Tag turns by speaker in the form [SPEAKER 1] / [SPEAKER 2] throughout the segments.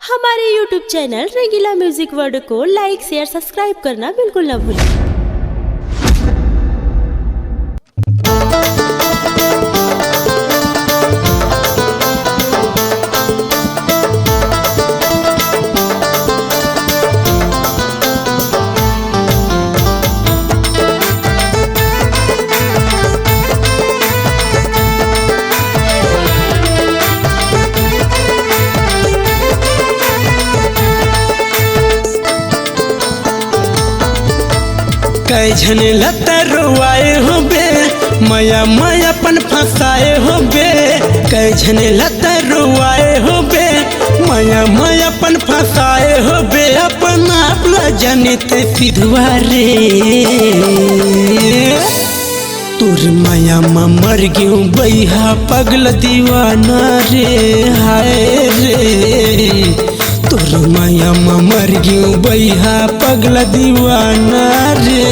[SPEAKER 1] हमारे YouTube channel रंगीला music world को लाइक share subscribe करना बिल्कुल ना भूलें।
[SPEAKER 2] कई झने लतरुआए हो बे मया मयापन फंसाए हो बे। कई झने लतरुआए हो बे मया मयापन फंसाए हो बे। अपना अपना जनित सिधुआ रे तुर मया मर गयूं बैहा पगल दीवाना रे हाय रे। तुर मया मर गयूं बैहा पगल दीवाना रे।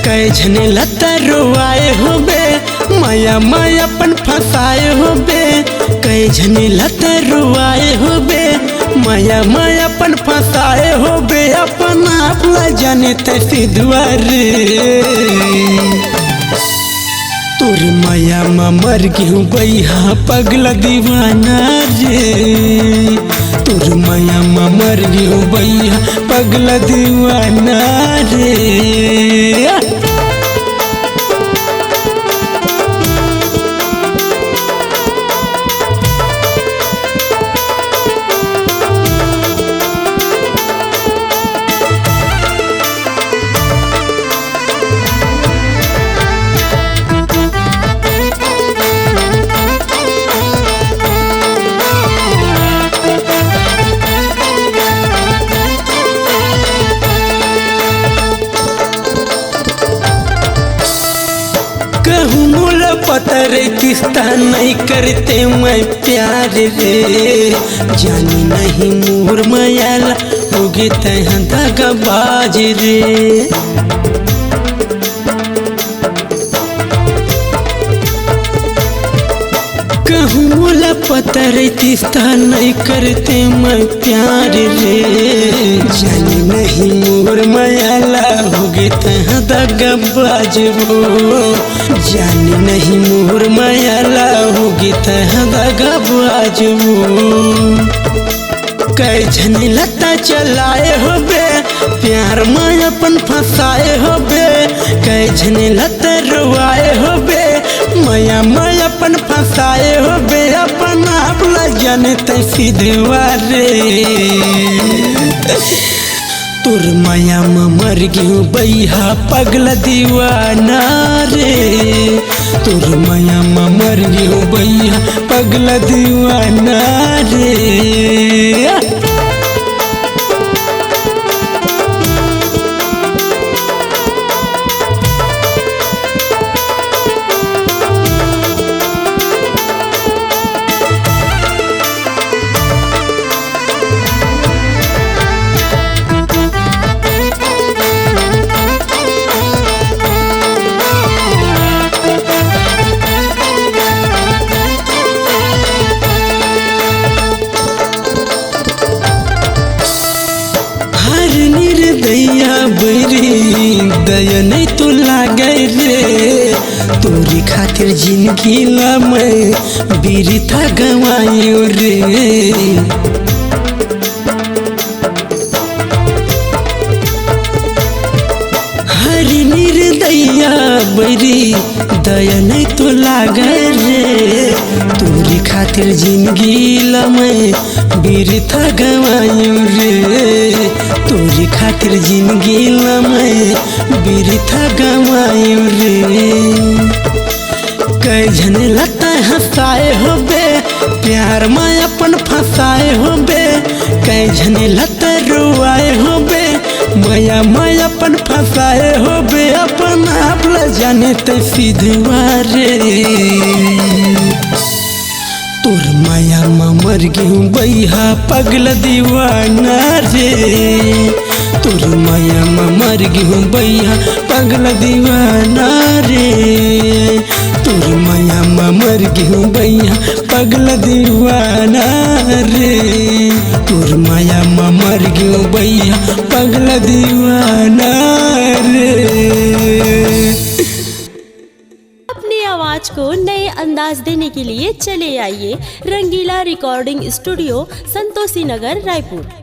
[SPEAKER 2] कई झने लतरुआए हो बे मया मयापन फंसाए हो बे। कई झने लतरुआए हो बे मया मयापन फंसाए हो बे। अपना अपना जाने सिधुआ रे तुर मया मर गयूं बैहा पगल दीवाना रे। तुर मया मर गयूं बैहा पगल दीवाना रे। कहूँ मूल पतर किस्ता नहीं करते मैं प्यार रे। जानी नहीं मोर मयाला होगे तहाँ दगाबाज रे। कहूँ मूल पतर किस्ता नहीं करते मैं प्यार रे। जानी नहीं मोर मयाला होगे तहाँ दगाबाज वो। जानी नहीं मोर मयाला होगी तहाँ दगाबाज वो। कई झने लता चलाए हो बे प्यार मयापन फंसाए हो बे। कई झने लता रुआए हो बे मया मयापन फंसाए हो बे। अपना अपना जानते सिधुआ रे तुर मया मर गयूं बैहा पगल दीवाना रे। तुर मया मर गयूं बैहा पगल दीवाना रे। दैया बरी दया नहीं तो लागे रे। तोरी खातिर जिंदगी ला मैं बीरी था गवायो रे। हरी निर्दया बरी दया नहीं तो लागे रे। तोरी खातिर जिंदगी ला मैं बीरी था गवायो रे। तोरी खातिर जिंदगी ला मैं बीरी था गवायो रे। कई झने लता हंसाए हो बे प्यार मयापन फंसाए हो बे। कई झने लता रुआए हो बे मया मयापन फंसाए हो बे। अपना अपना जाने सिधुआ रे तुर मया मर गयूं बैहा पगल दीवाना रे। तुर मया मर गयूं बैहा पगल दीवाना रे। तोर माया मर गयो भैया पगला दीवाना रे, तोर माया मर गयो भैया पगला दीवाना रे।
[SPEAKER 1] अपनी आवाज को नए अंदाज देने के लिए चले आइए रंगीला रिकॉर्डिंग स्टूडियो, संतोषी नगर, रायपुर।